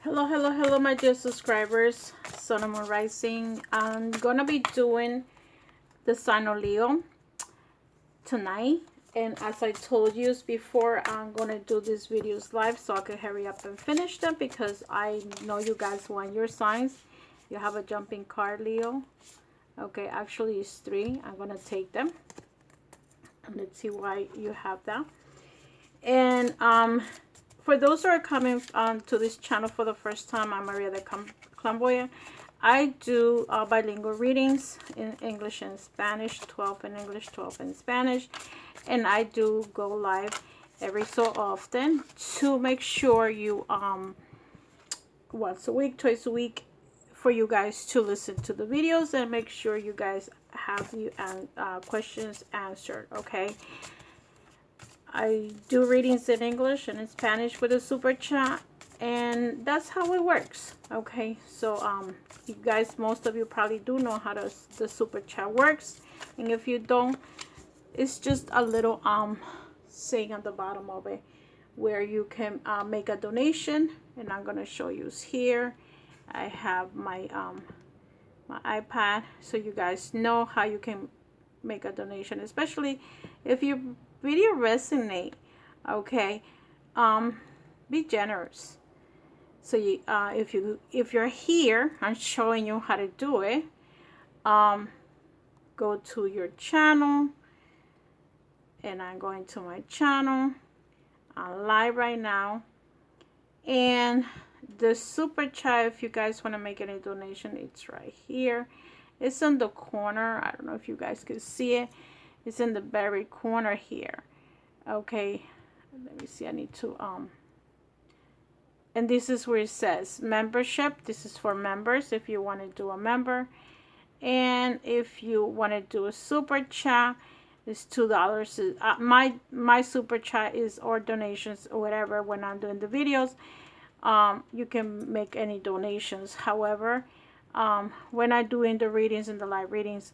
Hello, my dear subscribers. Sun and Moon Rising. I'm gonna be doing the sign of Leo tonight, and as I told you before, I'm gonna do these videos live so I can hurry up and finish them because I know you guys want your signs. You have a jumping card, Leo. Okay, actually it's 3. I'm gonna take them and let's see why you have that. And for those who are coming to this channel for the first time, I'm Maria the Clairvoyant. I do bilingual readings in English and Spanish, 12 in English, 12 in Spanish. And I do go live every so often to make sure you, once a week, twice a week, for you guys to listen to the videos and make sure you guys have you questions answered, okay? I do readings in English and in Spanish with a super chat, and that's how it works. Okay, so you guys, most of you probably do know how the super chat works, and if you don't, it's just a little saying on the bottom of it where you can make a donation, and I'm gonna show you here. I have my my iPad so you guys know how you can make a donation, especially if you video resonate. Okay, be generous. So you if you're here, I'm showing you how to do it. Go to your channel, and I'm going to my channel. I'm live right now, and the super chat, if you guys want to make any donation, it's right here. It's in the corner. I don't know if you guys can see it. It's in the very corner here. Okay, let me see. I need to and this is where it says membership. This is for members if you want to do a member, and if you want to do a super chat, it's $2. My super chat is, or donations or whatever, when I'm doing the videos, you can make any donations. However, when I do in the readings, in the live readings,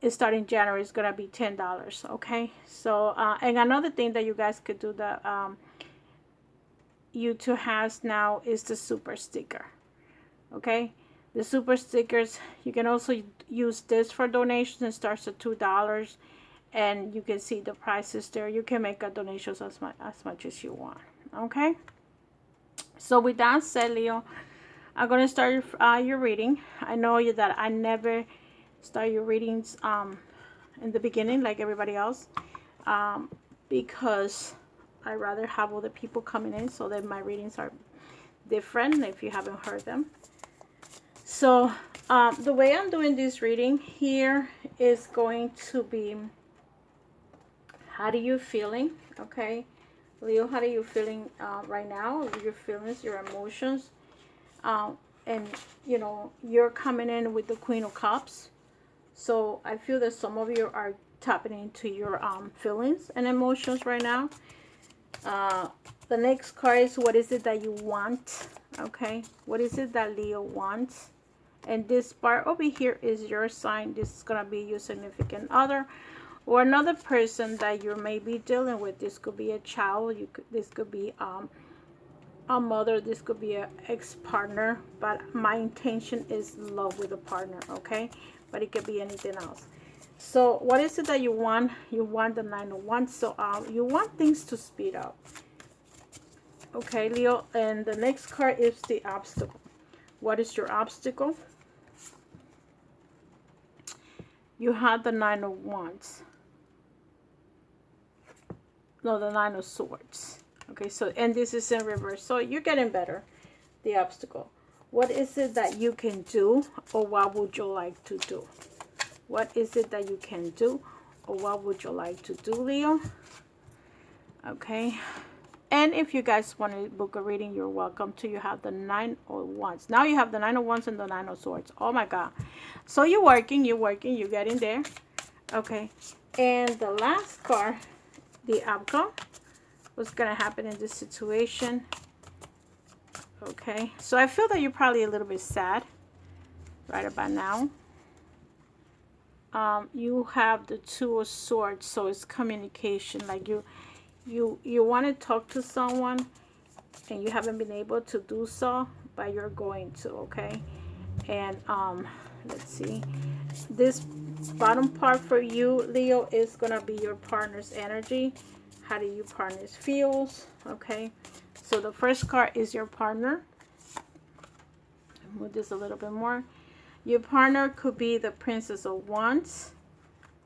starting January is gonna be $10. Okay, so and another thing that you guys could do that YouTube has now is the super sticker. Okay, the super stickers, you can also use this for donations. It starts at $2, and you can see the prices there. You can make a donations as much as you want. Okay, so with that said, Leo, I'm gonna start your reading. I know that I never start your readings in the beginning like everybody else, because I rather have other people coming in so that my readings are different if you haven't heard them. So the way I'm doing this reading here is going to be, how are you feeling? Okay, Leo, how are you feeling right now? Your feelings, your emotions, and you know, you're coming in with the Queen of Cups. So I feel that some of you are tapping into your feelings and emotions right now. The next card is, what is it that you want? Okay, what is it that Leo wants? And this part over here is your sign. This is gonna be your significant other or another person that you may be dealing with. This could be a child. This could be a mother. This could be an ex-partner. But my intention is love with a partner. Okay, but it could be anything else. So what is it that you want? You want the 9 of Wands. So you want things to speed up. Okay, Leo. And the next card is the obstacle. What is your obstacle? You have the 9 of Wands. No, the 9 of Swords. Okay, so, and this is in reverse. So you're getting better. The obstacle. What is it that you can do, or what would you like to do? What is it that you can do, or what would you like to do, Leo? Okay. And if you guys want to book a reading, you're welcome to. You have the 9 of Wands. Now you have the 9 of Wands and the 9 of Swords. Oh my God. So you're working, you're getting there. Okay. And the last card, the outcome. What's going to happen in this situation? Okay. So I feel that you're probably a little bit sad right about now. You have the 2 of Swords, so it's communication. Like you want to talk to someone, and you haven't been able to do so, but you're going to, okay? And let's see, this bottom part for you, Leo, is gonna be your partner's energy. How do you partners feels? Okay, so the first card is your partner. Move this a little bit more. Your partner could be the Princess of Wands.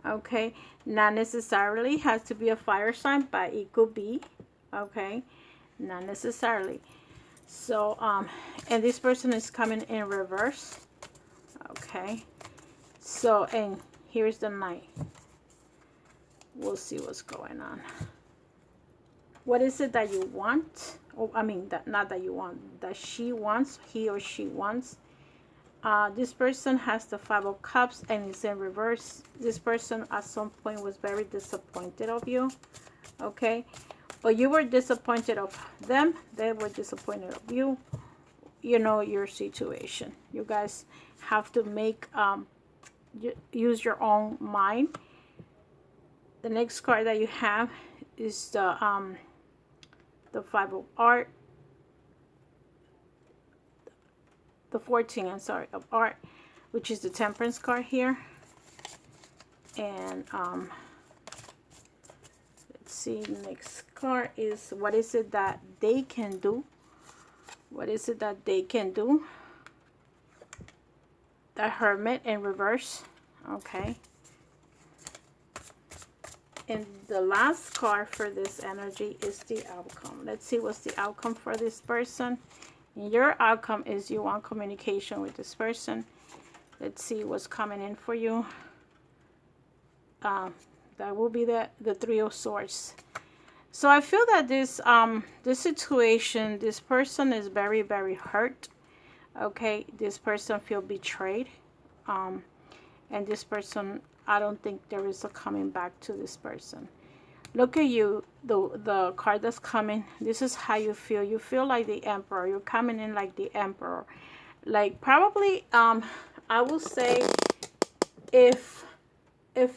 Okay, not necessarily has to be a fire sign, but it could be. Okay, not necessarily. So and this person is coming in reverse. Okay, so, and here's the Knight. We'll see what's going on. What is it that you want? Oh, I mean, that not that you want, that she wants, he or she wants. This person has the Five of Cups and it's in reverse. This person at some point was very disappointed of you. Okay, but you were disappointed of them. They were disappointed of you. You know your situation. You guys have to make use your own mind. The next card that you have is the Five of Art, the 14, I'm sorry, of Art, which is the Temperance card here. And let's see, next card is what is it that they can do? What is it that they can do? The Hermit in reverse. Okay. And the last card for this energy is the outcome. Let's see what's the outcome for this person. And your outcome is you want communication with this person. Let's see what's coming in for you. That will be the Three of Swords. So I feel that this situation, this person is very, very hurt. Okay, this person feel betrayed. And this person, I don't think there is a coming back to this person. Look at you, the card that's coming. This is how you feel. You feel like the Emperor. You're coming in like the Emperor. Like probably, I will say, if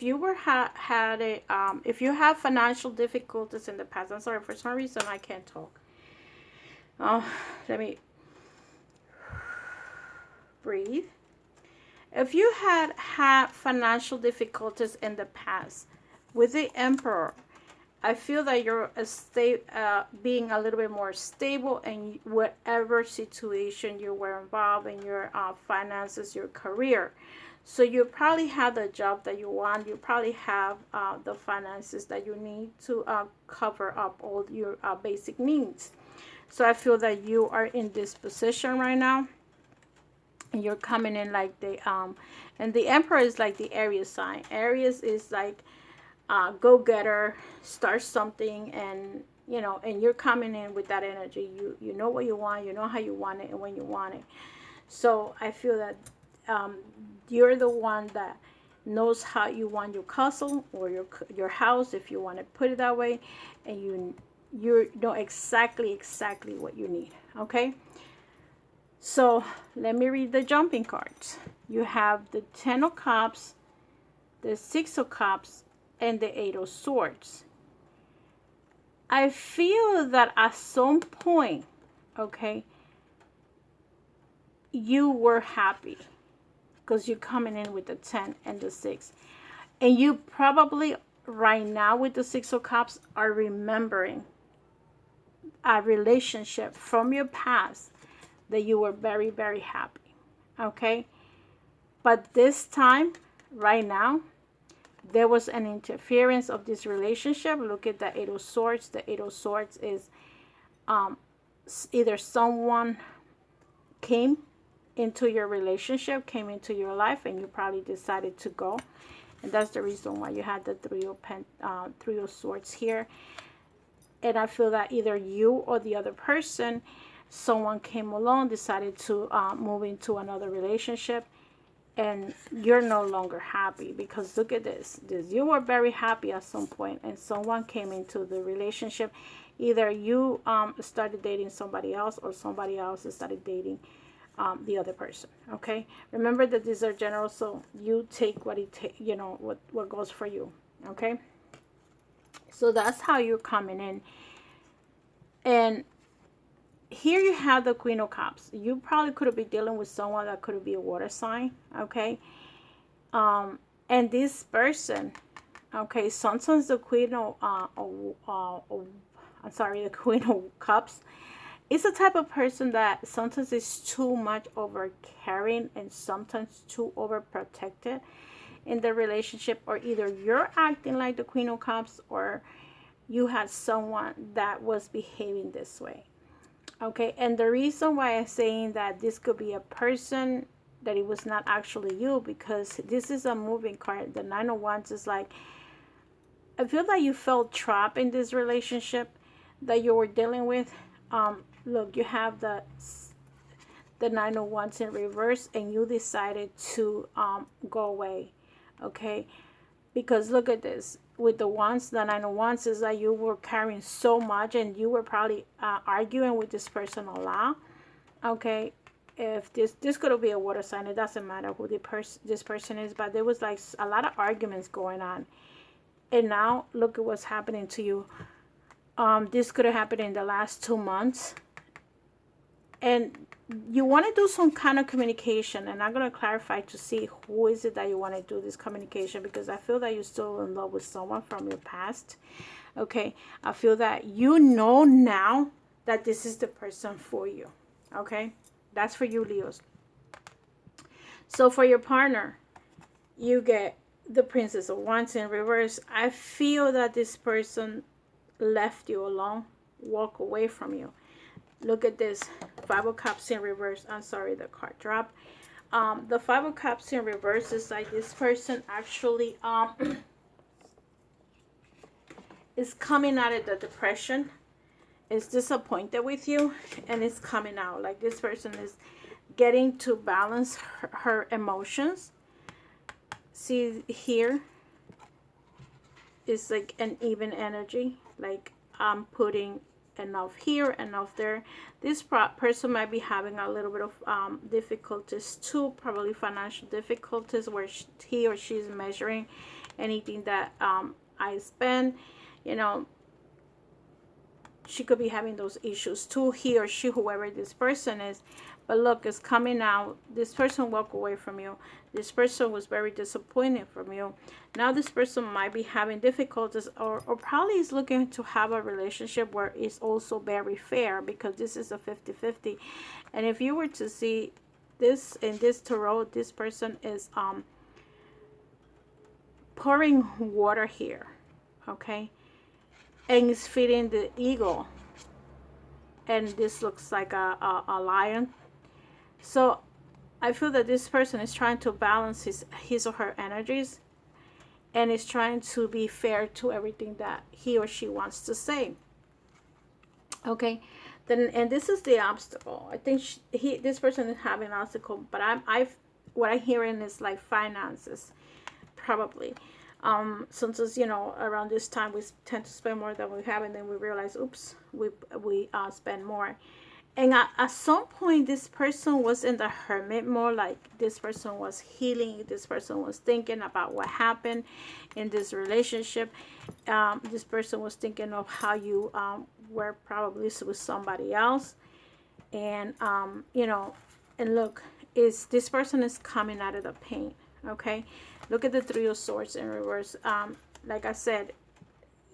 you were had a if you have financial difficulties in the past. I'm sorry, for some reason I can't talk. Let me breathe. If you had financial difficulties in the past with the Emperor, I feel that you're being a little bit more stable in whatever situation you were involved in, your finances, your career. So you probably have the job that you want. You probably have the finances that you need to cover up all your basic needs. So I feel that you are in this position right now. And you're coming in like the and the Emperor is like the Aries sign. Aries is like go-getter, start something, and you know, and you're coming in with that energy. You know what you want, you know how you want it and when you want it. So I feel that you're the one that knows how you want your castle or your house, if you want to put it that way, and you know exactly what you need. Okay, so let me read the jumping cards. You have the Ten of Cups, the Six of Cups, and the Eight of Swords. I feel that at some point, okay, you were happy because you're coming in with the 10 and the 6. And you probably right now with the Six of Cups are remembering a relationship from your past that you were very, very happy. Okay? But this time, right now, there was an interference of this relationship. Look at the Eight of Swords. The Eight of Swords is either someone came into your relationship, came into your life, and you probably decided to go. And that's the reason why you had the Three of Swords here. And I feel that either you or the other person, someone came along, decided to move into another relationship, and you're no longer happy. Because look at this. You were very happy at some point, and someone came into the relationship. Either you started dating somebody else, or somebody else started dating the other person. Okay, remember that these are general, so you take what you know, what goes for you. Okay, so that's how you're coming in. And here you have the Queen of Cups. You probably could have been dealing with someone that could be a water sign, okay? And this person, okay, sometimes the Queen of, I'm sorry, the Queen of Cups is a type of person that sometimes is too much over caring and sometimes too overprotected in the relationship, or either you're acting like the Queen of Cups or you had someone that was behaving this way. Okay, and the reason why I'm saying that this could be a person, that it was not actually you, because this is a moving card. The Nine of Wands is like, I feel that you felt trapped in this relationship that you were dealing with. Look, you have the Nine of Wands in reverse, and you decided to go away. Okay, because look at this. With the Wands, the Nine of Wands is that you were carrying so much, and you were probably arguing with this person a lot. Okay, if this could be a water sign, it doesn't matter who this person is, but there was like a lot of arguments going on, and now look at what's happening to you. This could have happened in the last 2 months, and you want to do some kind of communication, and I'm going to clarify to see who is it that you want to do this communication, because I feel that you're still in love with someone from your past. Okay, I feel that you know now that this is the person for you. Okay, that's for you, Leos. So for your partner, you get the Princess of Wands in reverse. I feel that this person left you alone, walk away from you. Look at this, Five of Cups in reverse. I'm sorry, the card dropped. The Five of Cups in reverse is like this person actually is coming out of the depression, is disappointed with you, and is coming out. Like this person is getting to balance her emotions. See here, it's like an even energy. Like I'm putting enough here, enough there. This person might be having a little bit of difficulties too, probably financial difficulties, where he or she is measuring anything that I spend. You know, she could be having those issues too, he or she, whoever this person is. But look, it's coming out. This person walked away from you. This person was very disappointed from you. Now this person might be having difficulties, or probably is looking to have a relationship where it's also very fair, because this is a 50-50. And if you were to see this in this tarot, this person is pouring water here, okay? And it's feeding the eagle. And this looks like a lion. So I feel that this person is trying to balance his or her energies, and is trying to be fair to everything that he or she wants to say. Okay, then, and this is the obstacle. I think this person is having an obstacle, but what I'm hearing is like finances, probably. Sometimes, you know, around this time we tend to spend more than we have, and then we realize, oops, we spend more. And at some point, this person was in the hermit mode. Like this person was healing. This person was thinking about what happened in this relationship. This person was thinking of how you were probably with somebody else. And, you know, and look, this person is coming out of the pain. Okay, look at the Three of Swords in reverse. Like I said,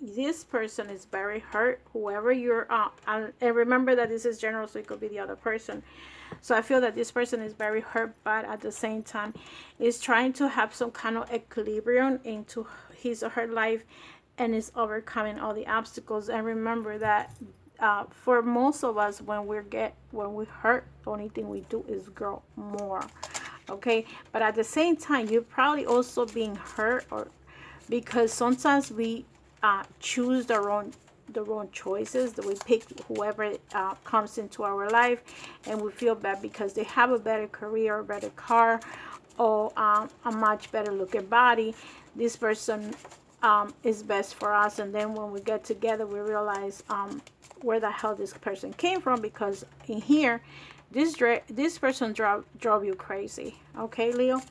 this person is very hurt, whoever you're and remember that this is general, so it could be the other person. So I feel that this person is very hurt, but at the same time is trying to have some kind of equilibrium into his or her life, and is overcoming all the obstacles. And remember that for most of us, when we hurt, the only thing we do is grow more. Okay, but at the same time, you're probably also being hurt, or because sometimes we choose the wrong choices, that we pick whoever comes into our life, and we feel bad because they have a better career, a better car, or a much better looking body. This person is best for us, and then when we get together, we realize where the hell this person came from, because in here this person drove you crazy. Okay, Leo,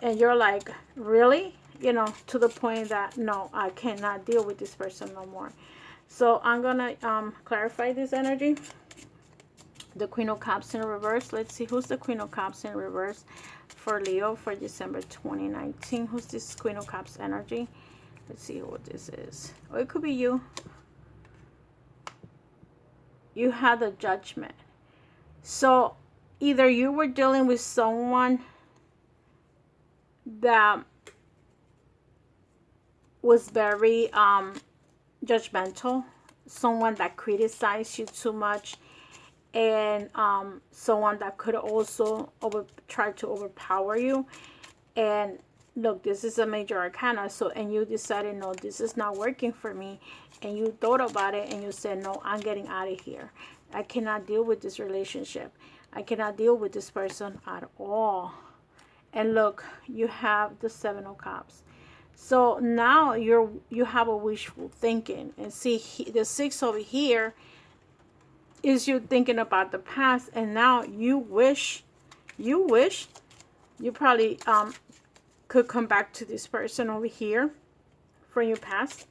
and you're like, really? You know, to the point that, no, I cannot deal with this person no more. So I'm gonna clarify this energy. The Queen of Cups in reverse. Let's see who's the Queen of Cups in reverse for Leo for December 2019. Who's this Queen of Cups energy? Let's see what this is. Or it could be you. You had a judgment. So either you were dealing with someone that was very judgmental, someone that criticized you too much, and someone that could also try to overpower you. And look, this is a major arcana, so, and you decided, no, this is not working for me, and you thought about it and you said, no, I'm getting out of here. I cannot deal with this relationship. I cannot deal with this person at all. And look, you have the Seven of Cups. So now you have a wishful thinking. And see, the Six over here is you thinking about the past, and now you probably could come back to this person over here from your past.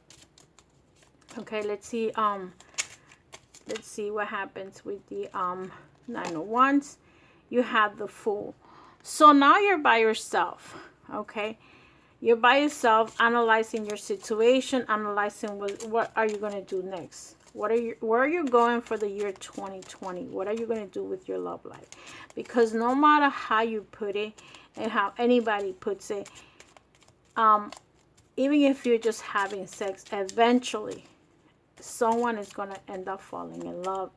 Okay, let's see what happens with the Nine of Wands. You have the Fool. So now you're by yourself. Okay, you're by yourself, analyzing your situation, analyzing what are you going to do next. Where are you going for the year 2020? What are you going to do with your love life? Because no matter how you put it and how anybody puts it, even if you're just having sex, eventually someone is going to end up falling in love.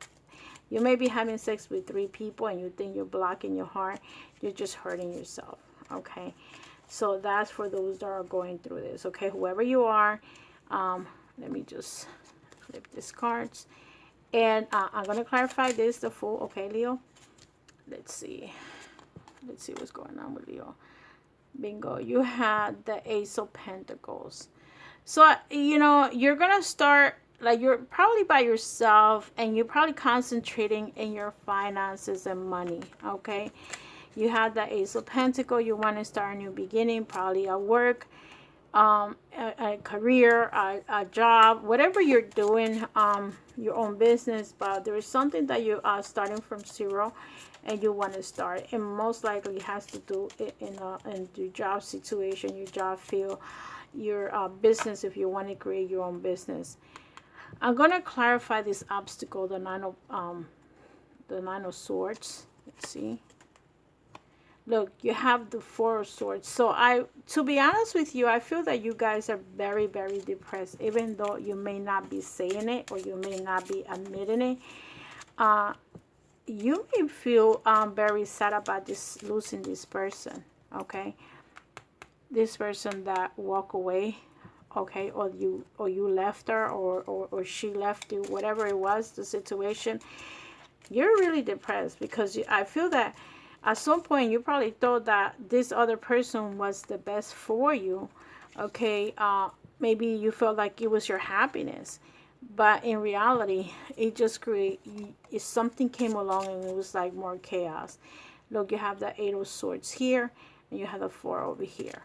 You may be having sex with 3 people and you think you're blocking your heart. You're just hurting yourself. Okay, so that's for those that are going through this. Okay, whoever you are, let me just flip these cards, and I'm going to clarify this, the Fool. Okay, Leo, let's see what's going on with Leo. Bingo, you had the Ace of Pentacles. So you know, you're gonna start, like, you're probably by yourself and you're probably concentrating in your finances and money. Okay, you had the Ace of Pentacles. You want to start a new beginning, probably at work, a career, a job, whatever you're doing, your own business. But there is something that you are starting from zero and you want to start, and most likely it has to do in your job situation, your job field, your business, if you want to create your own business. I'm going to clarify this obstacle, the Nine of Swords. Let's see. Look, you have the Four of Swords. So to be honest with you, I feel that you guys are very, very depressed, even though you may not be saying it or you may not be admitting it. You may feel very sad about losing this person. Okay, this person that walked away. Okay, or you left her, or she left you, whatever it was, the situation. You're really depressed because I feel that at some point you probably thought that this other person was the best for you. Okay, maybe you felt like it was your happiness, but in reality it just something came along and it was like more chaos. Look, you have the Eight of Swords here, and you have the Four over here,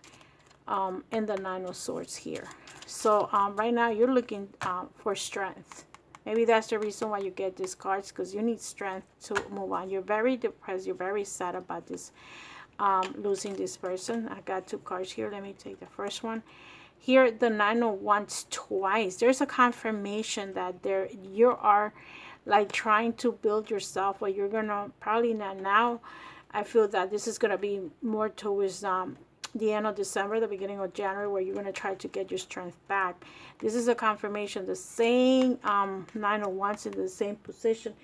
and the Nine of Swords here. So right now you're looking for strength. Maybe that's the reason why you get these cards, because you need strength to move on. You're very depressed. You're very sad about this, losing this person. I got 2 cards here. Let me take the first one. Here, the Nine of Wands twice. There's a confirmation that you are like trying to build yourself, or you're gonna probably not now. I feel that this is gonna be more towards the end of December, the beginning of January, where you're going to try to get your strength back. This is a confirmation, the same Nine of Wands in the same position,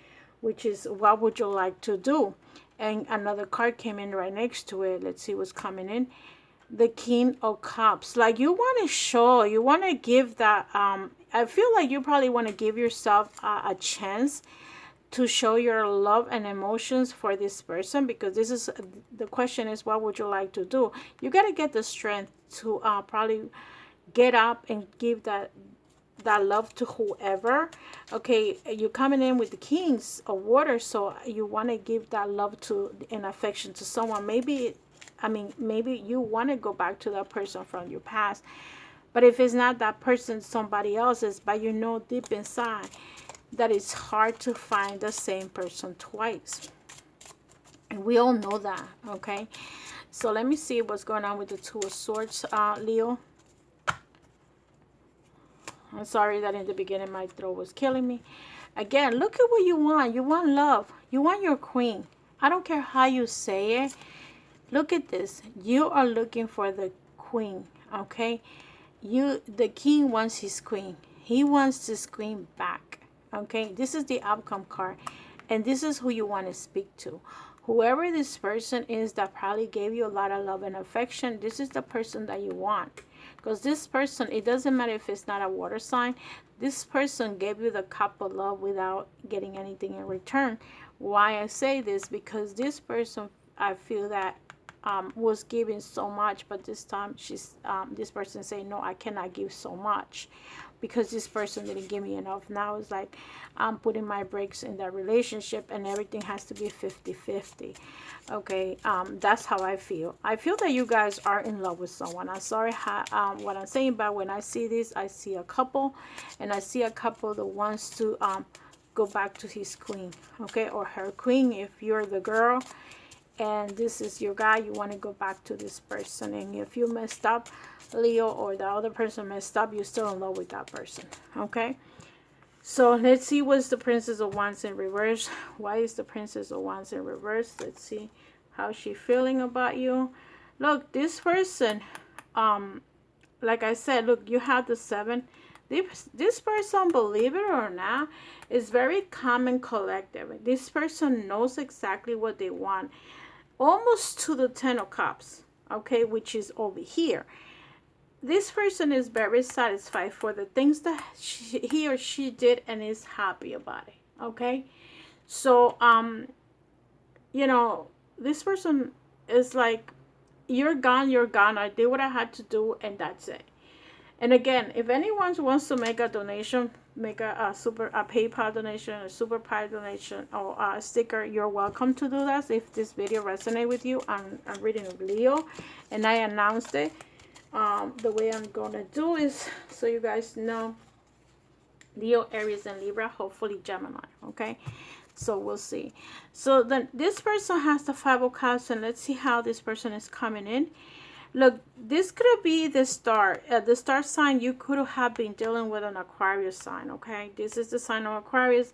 which is what would you like to do? And another card came in right next to it. Let's see what's coming in. The King of Cups. Like, you want to show, you want to give that, I feel like you probably want to give yourself a chance to show your love and emotions for this person, because this is the question is, what would you like to do? You got to get the strength to probably get up and give that love to whoever. Okay, you're coming in with the Kings of Water, so you want to give that love to and affection to someone. Maybe you want to go back to that person from your past, but if it's not that person, somebody else's, but you know deep inside that it's hard to find the same person twice. And we all know that, okay? So let me see what's going on with the Two of Swords, Leo. I'm sorry that in the beginning my throat was killing me. Again, look at what you want. You want love. You want your queen. I don't care how you say it. Look at this. You are looking for the queen, okay? The king wants his queen. He wants his queen back, okay? This is the outcome card, and this is who you want to speak to. Whoever this person is that probably gave you a lot of love and affection, this is the person that you want. Because this person, it doesn't matter if it's not a water sign, this person gave you the cup of love without getting anything in return. Why I say this? Because this person, I feel that was giving so much, but this time this person saying, no, I cannot give so much because this person didn't give me enough. Now it's like I'm putting my brakes in that relationship and everything has to be 50-50. Okay, that's how I feel. I feel that you guys are in love with someone. I'm sorry what I'm saying, but when I see this, I see a couple, and I see a couple that wants to go back to his queen, okay, or her queen if you're the girl. And this is your guy, you want to go back to this person. And if you messed up, Leo, or the other person messed up, you're still in love with that person, okay? So let's see what's the Princess of Wands in reverse. Why is the Princess of Wands in reverse? Let's see how she's feeling about you. Look, this person, like I said, look, you have the 7. This person, believe it or not, is very calm and collective. This person knows exactly what they want. Almost to the 10 of Cups, okay, which is over here. This person is very satisfied for the things that he or she did and is happy about it, okay? So, you know, this person is like, you're gone, I did what I had to do, and that's it. And again, if anyone wants to make a donation, make a PayPal donation, a Super Pie donation, or a sticker, you're welcome to do that. If this video resonates with you, I'm reading Leo, and I announced it. The way I'm gonna do is, so you guys know, Leo, Aries, and Libra, hopefully Gemini, okay? So we'll see. So then this person has the 5 of Cups, and let's see how this person is coming in. Look, this could be the star sign. You could have been dealing with an Aquarius sign, okay? This is the sign of Aquarius.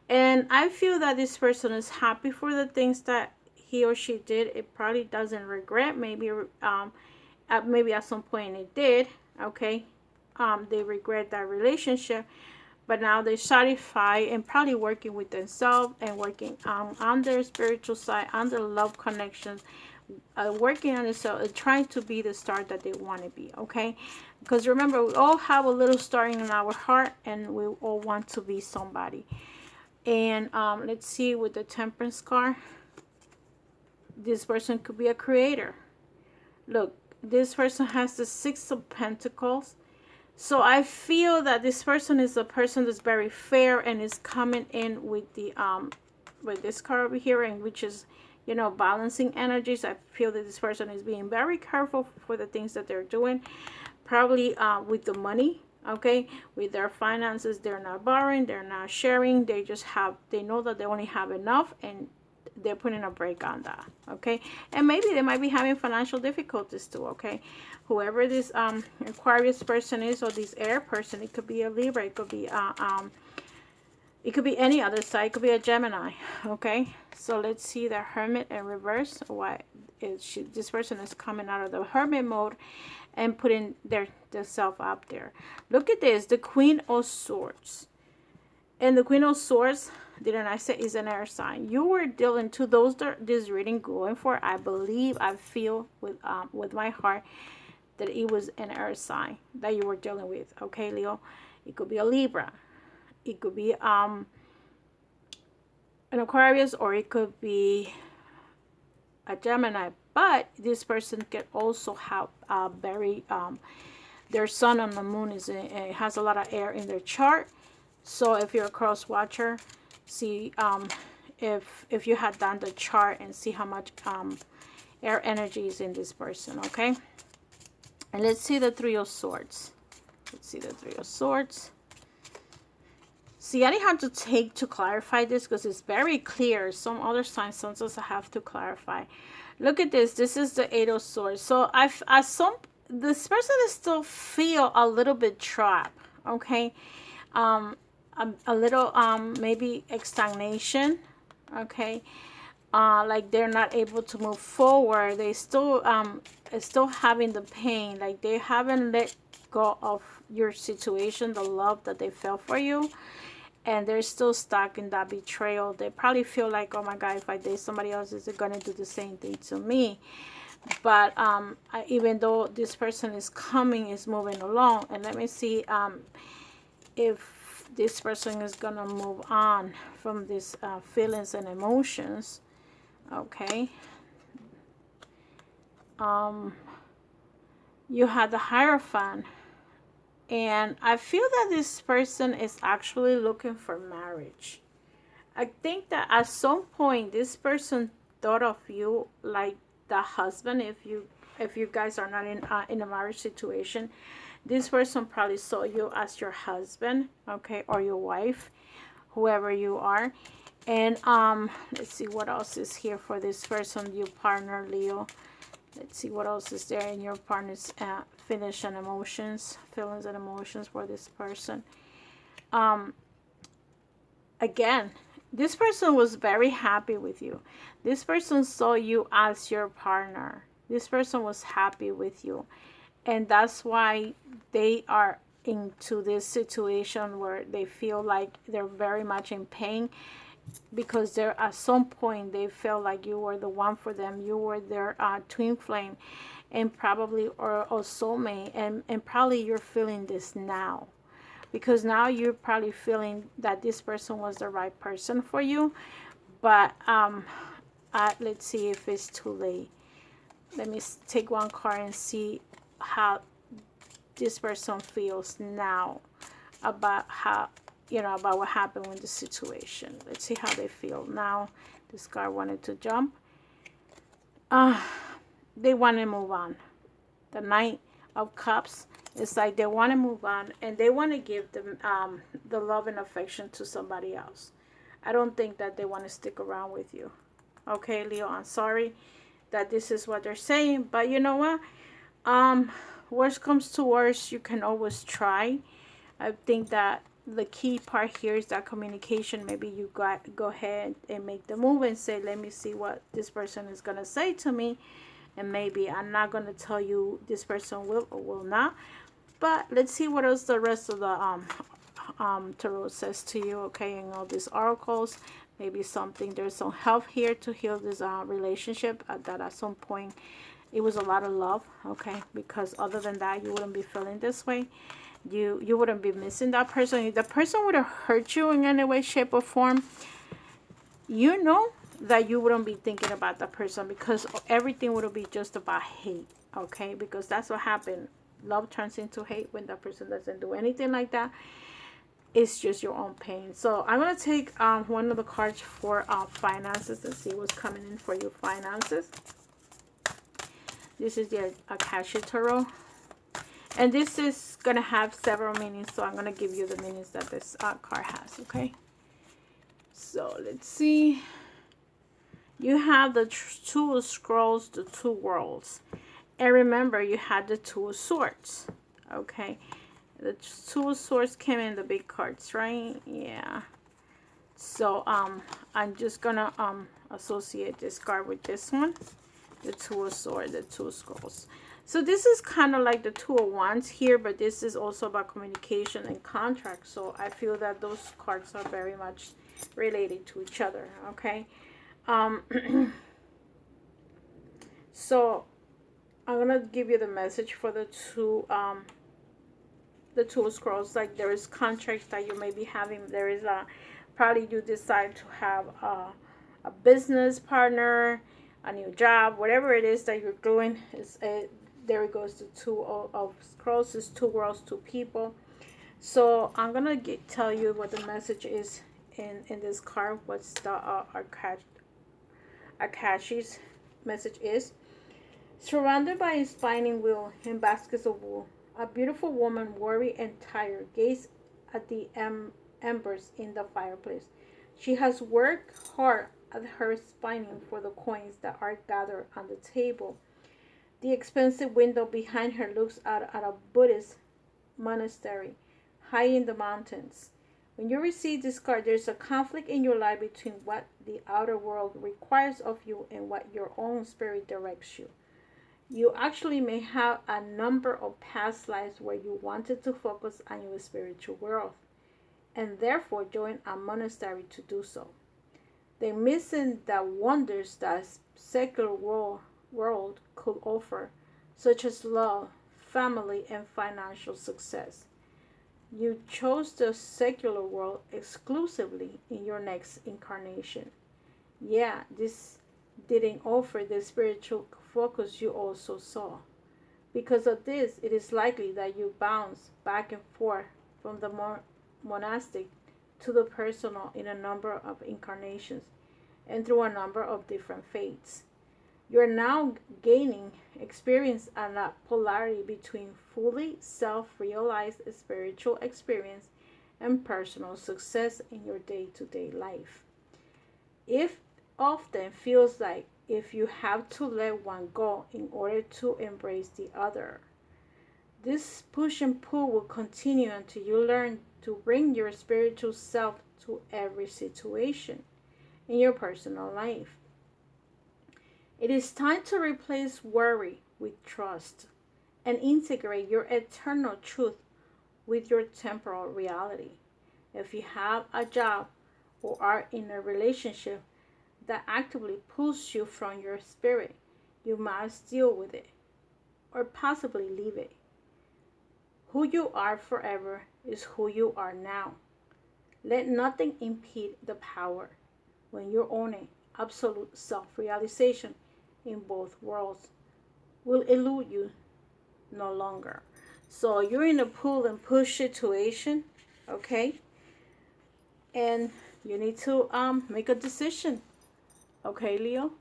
And I feel that this person is happy for the things that he or she did. It probably doesn't regret. Maybe at some point it did, okay? They regret that relationship. But now they're satisfied and probably working with themselves and working on their spiritual side, on their love connections, working on themselves, trying to be the star that they want to be, okay? Because remember, we all have a little star in our heart, and we all want to be somebody. And let's see with the Temperance card. This person could be a creator. Look, this person has the 6 of Pentacles. So I feel that this person is a person that's very fair and is coming in with the with this card over here, and which is, you know, balancing energies. I feel that this person is being very careful for the things that they're doing, probably with the money, okay, with their finances. They're not borrowing, they're not sharing, they just have, they know that they only have enough, and they're putting a break on that, okay? And maybe they might be having financial difficulties too, okay? Whoever this Aquarius person is, or this air person, it could be a Libra, it could be any other side, it could be a Gemini, okay? So let's see the Hermit in reverse. Why is this person is coming out of the Hermit mode and putting their self up there. Look at this, the Queen of Swords. And the Queen of Swords, didn't I say, is an air sign. You were dealing, to those that this reading going for, I believe, I feel with my heart that it was an air sign that you were dealing with, okay, Leo? It could be a Libra, it could be an Aquarius, or it could be a Gemini. But this person can also have very their sun and the moon it has a lot of air in their chart. So if you're a cross watcher, see if you had done the chart and see how much air energy is in this person, okay? And let's see the 3 of Swords. Let's see the 3 of Swords. See, I didn't have to take to clarify this because it's very clear. Some other signs sometimes I have to clarify. Look at this. This is the Eight of Swords. So this person is still feel a little bit trapped. Okay, a little maybe stagnation. Okay, like they're not able to move forward. They still having the pain. Like they haven't let go of your situation, the love that they felt for you, and they're still stuck in that betrayal. They probably feel like, oh my God, if I date somebody else, is it gonna do the same thing to me? But even though this person is moving along, and let me see if this person is gonna move on from these feelings and emotions. Okay. You had the Hierophant, and I feel that this person is actually looking for marriage. I think that at some point this person thought of you like the husband. If you guys are not in a marriage situation, this person probably saw you as your husband, okay, or your wife, whoever you are. And let's see what else is here for this person, your partner, Leo. Let's see what else is there in your partner's feelings and emotions for this person. Again, this person was very happy with you. This person saw you as your partner. This person was happy with you. And that's why they are into this situation where they feel like they're very much in pain, because they're at some point they felt like you were the one for them. You were their twin flame, and probably or soulmate, and probably you're feeling this now, because now you're probably feeling that this person was the right person for you. But let's see if it's too late. Let me take one card and see how this person feels now about about what happened with the situation. Let's see how they feel now. This card wanted to jump. They want to move on. The Knight of Cups. It's like they want to move on, and they want to give them the love and affection to somebody else. I don't think that they want to stick around with you. Okay, Leo, I'm sorry that this is what they're saying, but you know what? Worst comes to worst, you can always try. I think that the key part here is that communication. Maybe you go ahead and make the move and say, let me see what this person is going to say to me. And maybe I'm not going to tell you this person will or will not. But let's see what else the rest of the tarot says to you, okay, in all these oracles. Maybe there's some help here to heal this relationship, that at some point it was a lot of love, okay, because other than that you wouldn't be feeling this way. You wouldn't be missing that person. If the person would have hurt you in any way, shape, or form, you know that you wouldn't be thinking about that person, because everything would be just about hate, okay, because that's what happened. Love turns into hate when that person doesn't do anything like that. It's just your own pain. So I'm going to take one of the cards for finances and see what's coming in for your finances. This is the Akashic Tarot. And this is going to have several meanings, so I'm going to give you the meanings that this card has, okay? So let's see. You have the Two of Scrolls, the Two Worlds. And remember, you had the Two of Swords, okay? The Two of Swords came in the big cards, right? Yeah. So I'm just going to associate this card with this one. The Two of Swords, the Two of Scrolls. So this is kind of like the Two of Wands here, but this is also about communication and contract. So I feel that those cards are very much related to each other, okay? So I'm going to give you the message for the Two of Scrolls. Like there is contracts that you may be having. There is probably you decide to have a business partner, a new job, whatever it is that you're doing. There it goes, the Two of Scrolls. It's two worlds, two people. So I'm gonna tell you what the message is in this card. What's the Akashi's message is. Surrounded by a spinning wheel and baskets of wool, a beautiful woman, worried and tired, gazed at the embers in the fireplace. She has worked hard at her spinning for the coins that are gathered on the table. The expensive window behind her looks out at a Buddhist monastery high in the mountains. When you receive this card, there's a conflict in your life between what the outer world requires of you and what your own spirit directs you. You actually may have a number of past lives where you wanted to focus on your spiritual world and therefore join a monastery to do so. They're missing the wonders that secular world could offer, such as love, family, and financial success. You chose the secular world exclusively in your next incarnation. Yeah, this didn't offer the spiritual focus you also saw. Because of this, it is likely that you bounce back and forth from the monastic to the personal in a number of incarnations and through a number of different fates. You are now gaining experience on that polarity between fully self-realized spiritual experience and personal success in your day-to-day life. It often feels like if you have to let one go in order to embrace the other. This push and pull will continue until you learn to bring your spiritual self to every situation in your personal life. It is time to replace worry with trust and integrate your eternal truth with your temporal reality. If you have a job or are in a relationship that actively pulls you from your spirit, you must deal with it or possibly leave it. Who you are forever is who you are now. Let nothing impede the power when you're owning absolute self-realization in both worlds will elude you no longer. So you're in a pull and push situation, okay? And you need to make a decision, okay, Leo?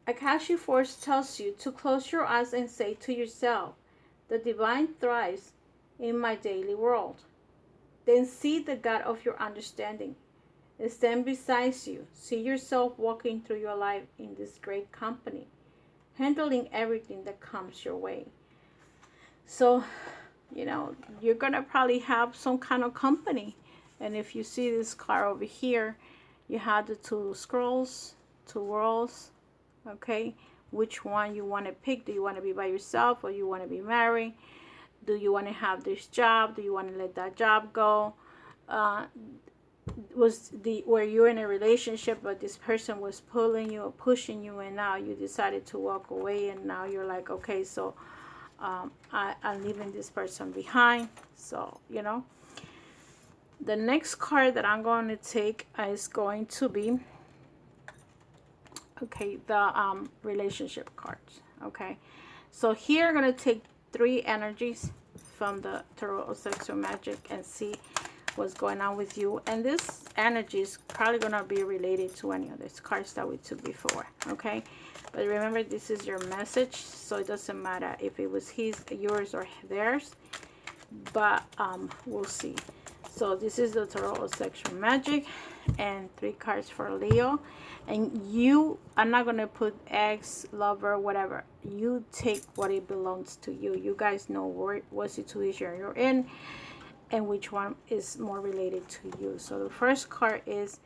Akashic Force tells you to close your eyes and say to yourself, the divine thrives in my daily world. Then see the God of your understanding. Stand beside you. See yourself walking through your life in this great company, handling everything that comes your way. So, you're going to probably have some kind of company. And if you see this card over here, you have the two scrolls, two worlds, okay? Which one you want to pick? Do you want to be by yourself or you want to be married? Do you want to have this job? Do you want to let that job go? Were you in a relationship but this person was pulling you or pushing you and now you decided to walk away and now you're like, okay, so I'm leaving this person behind. So the next card that I'm going to take is going to be the relationship cards. Okay, so here I'm going to take 3 energies from the Tarot of Sexual Magic and see what's going on with you, and this energy is probably going to be related to any of these cards that we took before. Okay, but remember, this is your message, so it doesn't matter if it was yours or theirs, but we'll see. So this is the Tarot of Sexual Magic and 3 cards for Leo. And I'm not going to put ex, lover, whatever. You take what it belongs to you. You guys know what situation you're in and which one is more related to you. So the first card is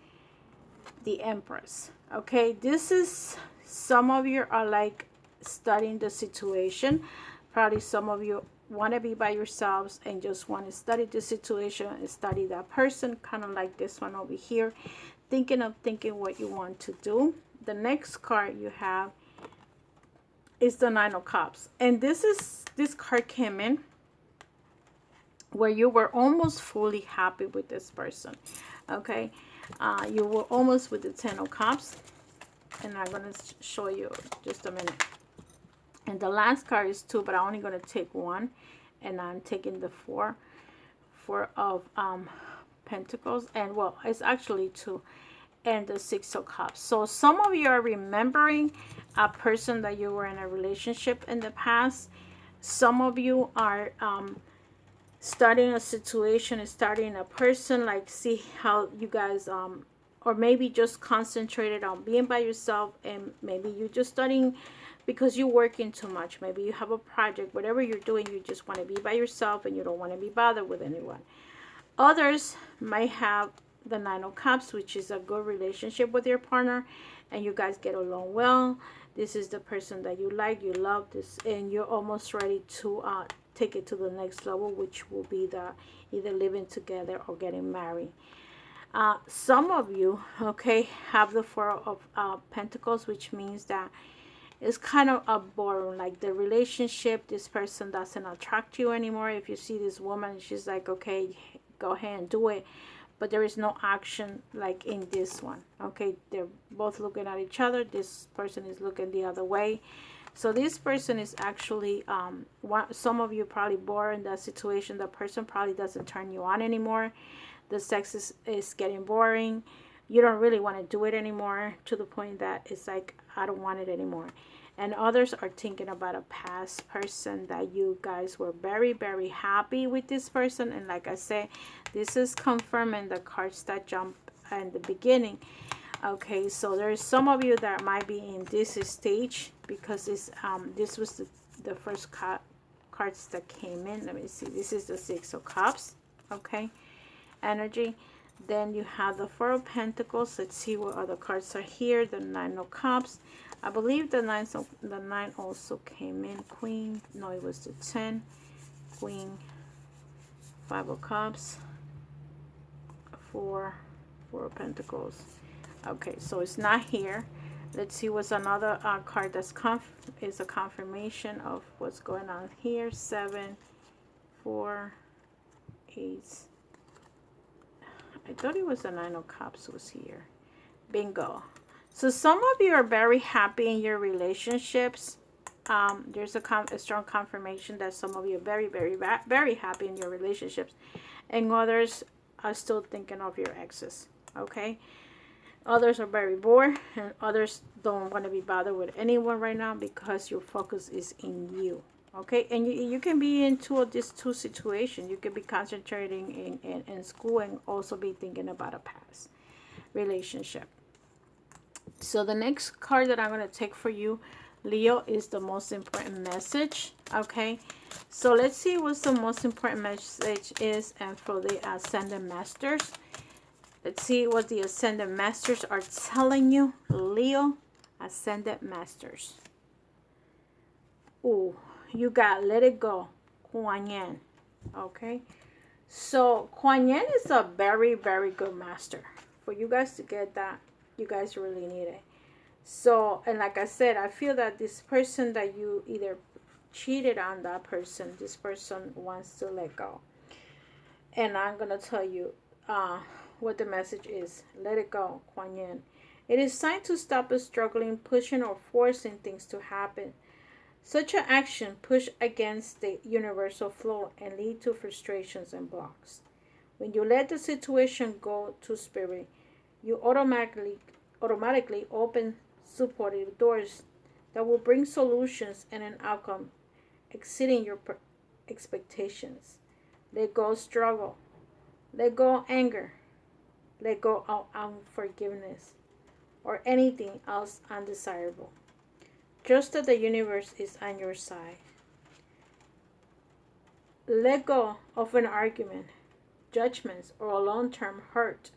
the Empress. Okay, this is, some of you are like studying the situation. Probably some of you want to be by yourselves and just want to study the situation and study that person, kind of like this one over here, thinking what you want to do. The next card you have is the Nine of Cups, and this card came in where you were almost fully happy with this person. Okay, you were almost with the Ten of Cups, and I'm going to show you just a minute. And the last card is 2, but I'm only going to take 1, and I'm taking the four of Pentacles, and well, it's actually 2, and the 6 of Cups. So some of you are remembering a person that you were in a relationship in the past. Some of you are starting a situation, starting a person, like see how you guys or maybe just concentrated on being by yourself, and maybe you're just studying because you're working too much. Maybe you have a project, whatever you're doing, you just want to be by yourself and you don't want to be bothered with anyone. Others might have the Nine of Cups, which is a good relationship with your partner and you guys get along well. This is the person that you like, you love this, and you're almost ready to take it to the next level, which will be the either living together or getting married. Some of you, okay, have the Four of Pentacles, which means that it's kind of a boring, like the relationship, this person doesn't attract you anymore. If you see this woman, she's like, okay, go ahead and do it, but there is no action like in this one. Okay, they're both looking at each other. This person is looking the other way. So this person is actually some of you probably bored in that situation. The person probably doesn't turn you on anymore. The sex is getting boring. You don't really want to do it anymore, to the point that it's like, I don't want it anymore. And others are thinking about a past person that you guys were very, very happy with this person. And like I said, this is confirming the cards that jump in the beginning. Okay, so there's some of you that might be in this stage because it's this was the first cards that came in. Let me see. This is the Six of Cups. Okay, energy. Then you have the Four of Pentacles. Let's see what other cards are here. The Nine of Cups. I believe the nine also came in. Queen. No, it was the 10. Queen. Five of Cups. Four of Pentacles. Okay, so it's not here. Let's see what's another card that's is a confirmation of what's going on here. 7, 4, 8. I thought it was the Nine of Cups was here. Bingo. So some of you are very happy in your relationships. There's a strong confirmation that some of you are very, very, very happy in your relationships. And others are still thinking of your exes. Okay. Others are very bored, and others don't want to be bothered with anyone right now because your focus is in you. Okay, and you can be in these two situations. You can be concentrating in school and also be thinking about a past relationship. So the next card that I'm going to take for you, Leo, is the most important message. Okay, so let's see what the most important message is, and for the Ascended Masters. Let's see what the Ascended Masters are telling you, Leo. Ascended Masters. Ooh, you got Let It Go, Kuan Yin. Okay, so Kuan Yin is a very, very good master. For you guys to get that, you guys really need it. So, and like I said, I feel that this person that you either cheated on that person, this person wants to let go. And I'm going to tell you what the message is. Let it go, Kuan Yin. It is time to stop struggling, pushing, or forcing things to happen. Such an action push against the universal flow and lead to frustrations and blocks. When you let the situation go to spirit, you automatically open supportive doors that will bring solutions and an outcome exceeding your expectations. Let go of struggle. Let go of anger. Let go of unforgiveness or anything else undesirable. Trust that the universe is on your side. Let go of an argument, judgments, or a long-term hurt.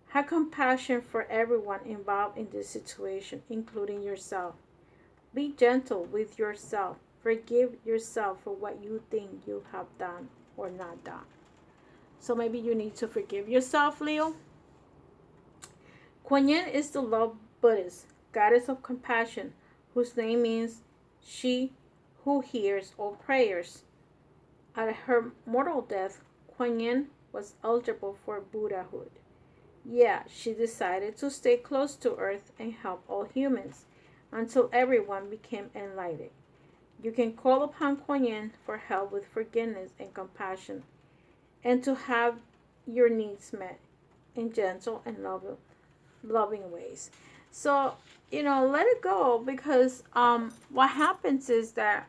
Have compassion for everyone involved in this situation, including yourself. Be gentle with yourself. Forgive yourself for what you think you have done or not done. So maybe you need to forgive yourself, Leo. Kuan Yin is the love Buddhist, goddess of compassion, whose name means she who hears all prayers. At her mortal death, Kuan Yin was eligible for Buddhahood. Yeah, she decided to stay close to Earth and help all humans until everyone became enlightened. You can call upon Kuan Yin for help with forgiveness and compassion, and to have your needs met in gentle and loving ways. So, let it go, because what happens is that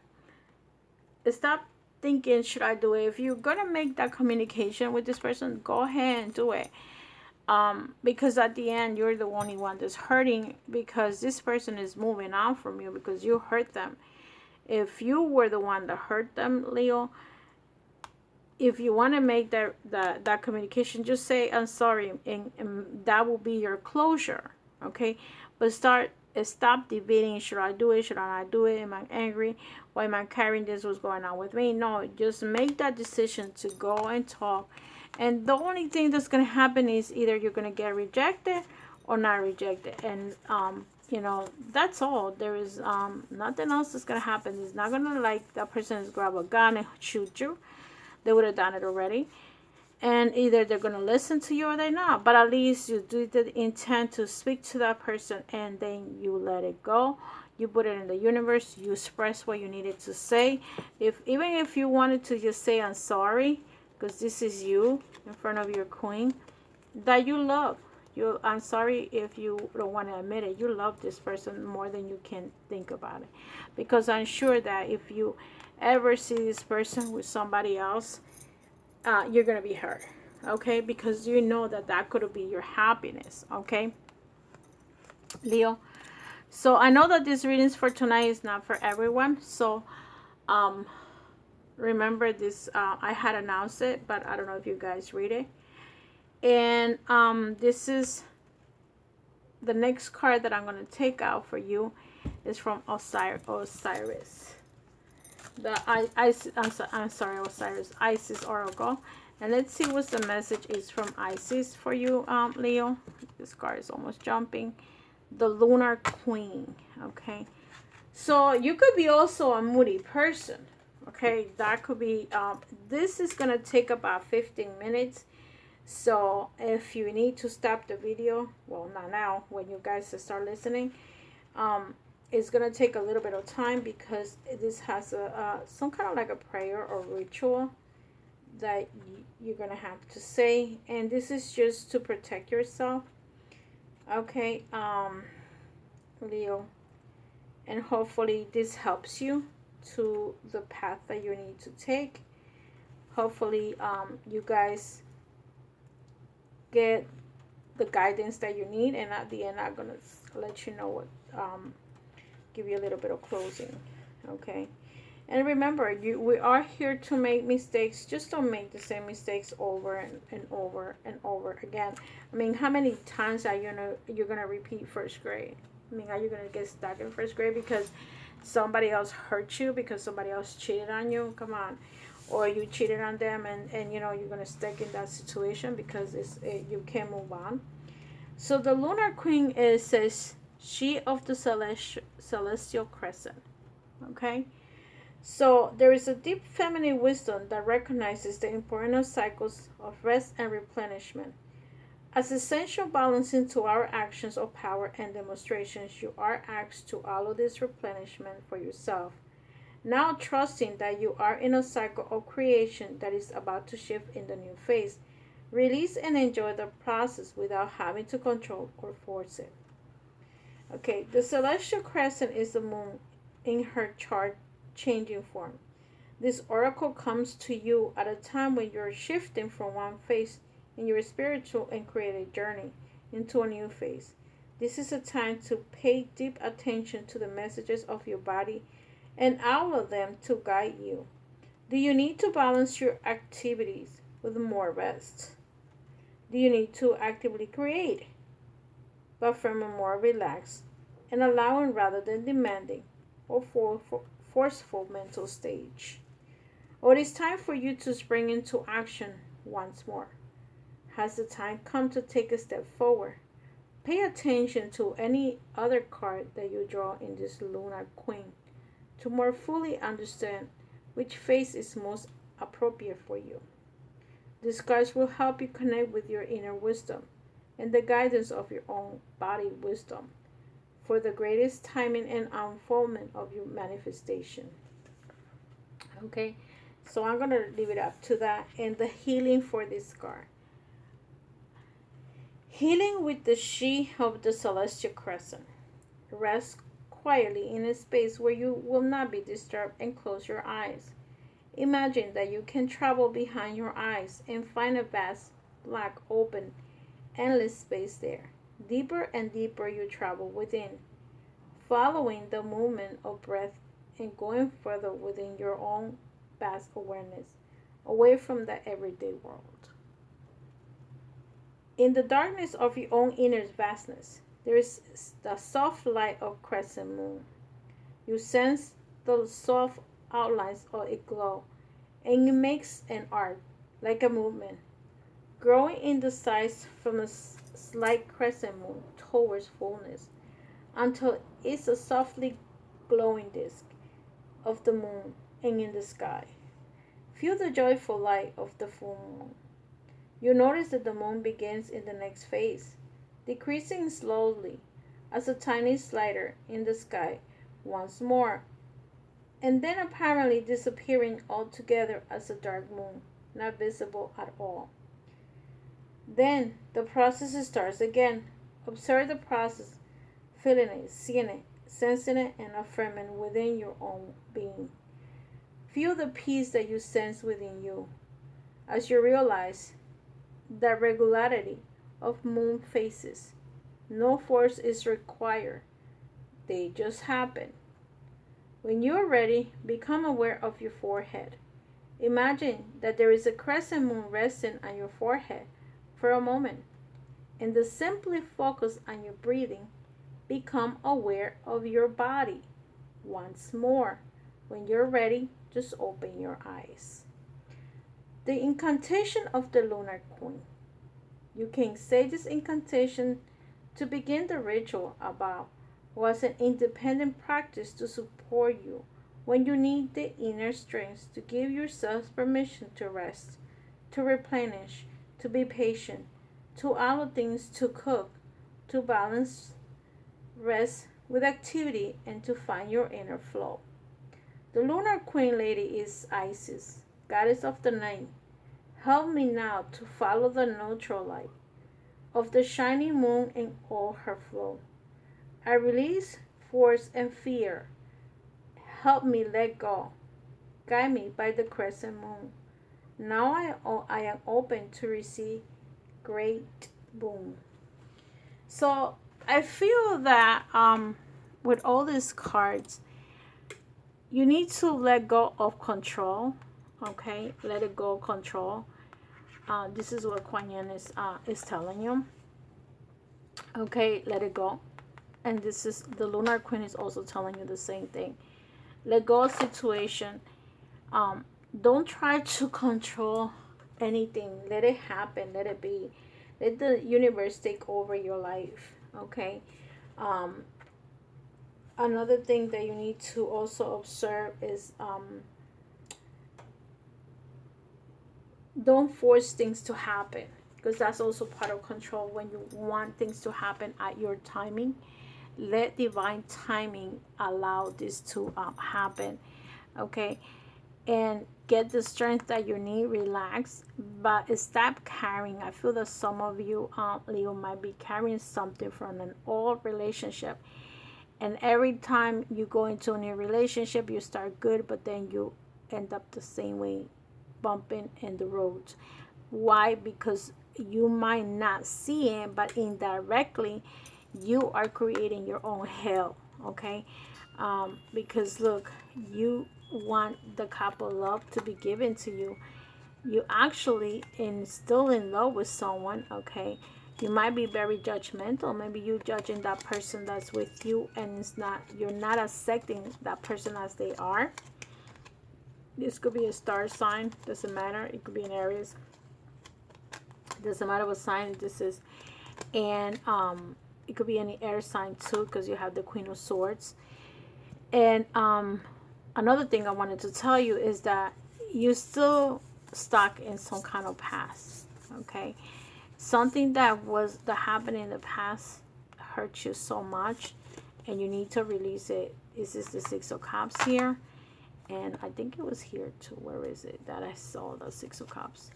stop thinking, should I do it? If you're gonna make that communication with this person, go ahead and do it. Because at the end, you're the only one that's hurting, because this person is moving on from you because you hurt them. If you were the one that hurt them, Leo, if you want to make that communication, just say I'm sorry, and that will be your closure. Okay, but stop debating, should I do it, should I not do it, am I angry, why am I carrying this, what's going on with me? No, just make that decision to go and talk. And the only thing that's going to happen is either you're going to get rejected or not rejected. And you know, that's all. There is nothing else that's going to happen. It's not going to, like, that person is grab a gun and shoot you. They would have done it already. And either they're going to listen to you or they're not. But at least you do the intent to speak to that person, and then you let it go. You put it in the universe. You express what you needed to say. Even if you wanted to just say I'm sorry, because this is you in front of your queen that you love. I'm sorry if you don't want to admit it. You love this person more than you can think about it. Because I'm sure that if you ever see this person with somebody else, you're going to be hurt. Okay? Because you know that could be your happiness. Okay? Leo. So I know that this readings for tonight is not for everyone. So remember this, I had announced it, but I don't know if you guys read it. And this is the next card that I'm going to take out for you is from Osiris. Osiris, Isis Oracle. And let's see what the message is from Isis for you, Leo. This card is almost jumping. The Lunar Queen. Okay. So you could be also a moody person. Okay. That could be, this is going to take about 15 minutes. So if you need to stop the video, well, not now, when you guys start listening, it's going to take a little bit of time, because this has some kind of like a prayer or ritual that you're going to have to say. And this is just to protect yourself. Okay, Leo. And hopefully this helps you to the path that you need to take. Hopefully you guys get the guidance that you need, and at the end I'm gonna let you know what, give you a little bit of closing. Okay, and remember, we are here to make mistakes. Just don't make the same mistakes over and over and over again. I mean, how many times are you're gonna repeat first grade? I mean, are you gonna get stuck in first grade because somebody else hurt you, because somebody else cheated on you? Come on. Or you cheated on them, and you're going to stick in that situation because you can't move on. So the Lunar Queen says, she of the celestial crescent. Okay? So there is a deep feminine wisdom that recognizes the importance of cycles of rest and replenishment. As essential balancing to our actions of power and demonstrations, you are asked to allow this replenishment for yourself. Now, trusting that you are in a cycle of creation that is about to shift in the new phase, release and enjoy the process without having to control or force it. Okay, the celestial crescent is the moon in her chart changing form. This oracle comes to you at a time when you're shifting from one phase in your spiritual and creative journey into a new phase. This is a time to pay deep attention to the messages of your body and allow them to guide you. Do you need to balance your activities with more rest? Do you need to actively create, but from a more relaxed and allowing rather than demanding or forceful mental stage? Or it is time for you to spring into action once more? Has the time come to take a step forward? Pay attention to any other card that you draw in this Lunar Queen to more fully understand which phase is most appropriate for you. These cards will help you connect with your inner wisdom and the guidance of your own body wisdom for the greatest timing and unfoldment of your manifestation. Okay, so I'm going to leave it up to that. And the healing for this card. Healing with the she of the celestial crescent. Rest quietly in a space where you will not be disturbed and close your eyes. Imagine that you can travel behind your eyes and find a vast, black, open, endless space there. Deeper and deeper you travel within, following the movement of breath and going further within your own vast awareness, away from the everyday world. In the darkness of your own inner vastness, there is the soft light of crescent moon. You sense the soft outlines of it glow, and it makes an arc, like a movement, growing in the size from a slight crescent moon towards fullness, until it's a softly glowing disk of the moon and in the sky. Feel the joyful light of the full moon. You notice that the moon begins in the next phase, decreasing slowly as a tiny slider in the sky once more, and then apparently disappearing altogether as a dark moon, not visible at all. Then the process starts again. Observe the process, feeling it, seeing it, sensing it, and affirming within your own being. Feel the peace that you sense within you as you realize the regularity of moon phases. No force is required, they just happen. When you are ready, become aware of your forehead. Imagine that there is a crescent moon resting on your forehead for a moment, and then simply focus on your breathing. Become aware of your body once more. When you're ready, just open your eyes. The incantation of the Lunar Queen. You can say this incantation to begin the ritual about was an independent practice to support you when you need the inner strength to give yourself permission to rest, to replenish, to be patient, to allow things to cook, to balance rest with activity, and to find your inner flow. The Lunar Queen Lady is Isis, goddess of the night. Help me now to follow the neutral light of the shining moon in all her flow. I release force and fear. Help me let go. Guide me by the crescent moon. Now I am open to receive great boon. So I feel that with all these cards, you need to let go of control. Okay, let it go of control. This is what Kuan Yin is telling you. Okay, let it go. And this is the Lunar Queen is also telling you the same thing. Let go of situation. Don't try to control anything. Let it happen. Let it be. Let the universe take over your life. Okay. Another thing that you need to also observe is don't force things to happen, because that's also part of control. When you want things to happen at your timing, let divine timing allow this to happen. Okay, and get the strength that you need. Relax, but stop carrying. I feel that some of you Leo might be carrying something from an old relationship, and every time you go into a new relationship you start good, but then you end up the same way, bumping in the road. Why? Because you might not see it, but indirectly you are creating your own hell. Okay, because look, you want the cup of love to be given to you. You actually still in love with someone. Okay, you might be very judgmental. Maybe you judging that person that's with you, and it's not, you're not accepting that person as they are. This could be a star sign, doesn't matter. It could be an Aries, doesn't matter what sign this is. And it could be any air sign too, because you have the Queen of Swords. And another thing I wanted to tell you is that you're still stuck in some kind of past. Okay, something that happened in the past hurt you so much, and you need to release it. This is the Six of Cups here, and I think it was here too. Where is it that I saw the Six of Cups?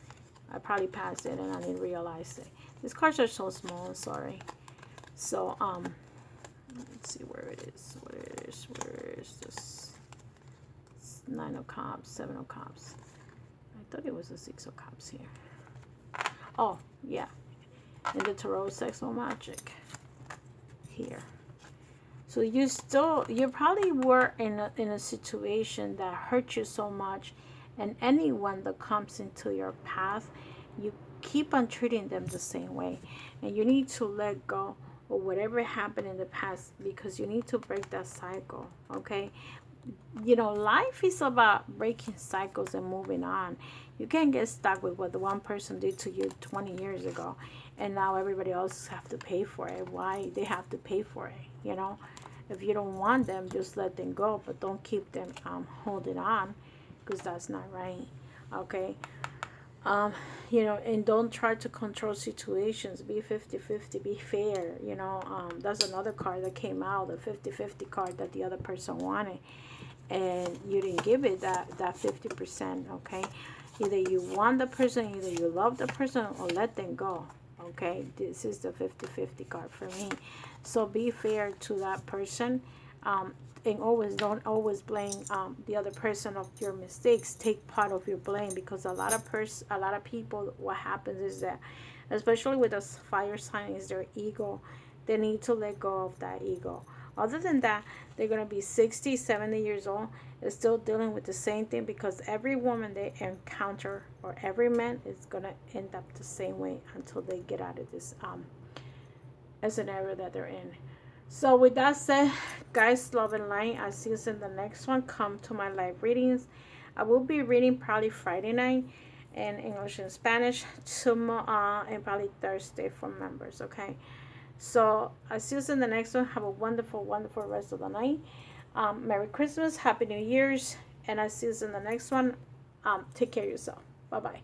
I probably passed it and I didn't realize it. These cards are so small, I'm sorry. So let's see where it is. Where is this? Nine of Cups, Seven of Cups. I thought it was a Six of Cups here. Oh, yeah. In the Tarot, Sexual Magic. Here. So you probably were in a situation that hurt you so much, and anyone that comes into your path, you keep on treating them the same way, and you need to let go of whatever happened in the past, because you need to break that cycle. Okay, you know, life is about breaking cycles and moving on. You can't get stuck with what the one person did to you 20 years ago, and now everybody else have to pay for it. Why they have to pay for it? You know, if you don't want them, just let them go, but don't keep them holding on, because that's not right. Okay. You know, and don't try to control situations. Be 50-50, be fair. You know, that's another card that came out, the 50-50 card that the other person wanted, and you didn't give it that 50%. Okay, either you want the person, either you love the person, or let them go. Okay, this is the 50-50 card for me. So be fair to that person, and don't always blame the other person of your mistakes. Take part of your blame, because a lot of people, what happens is that, especially with a fire sign, is their ego. They need to let go of that ego. Other than that, they're going to be 60, 70 years old and still dealing with the same thing, because every woman they encounter, or every man, is going to end up the same way until they get out of this scenario that they're in. So with that said, guys, love and light, I'll see you in the next one. Come to my live readings. I will be reading probably Friday night in English and Spanish, tomorrow, and probably Thursday for members. Okay, so I'll see you in the next one. Have a wonderful, wonderful rest of the night. Merry Christmas, Happy New Year's, and I'll see you in the next one. Take care of yourself. Bye bye.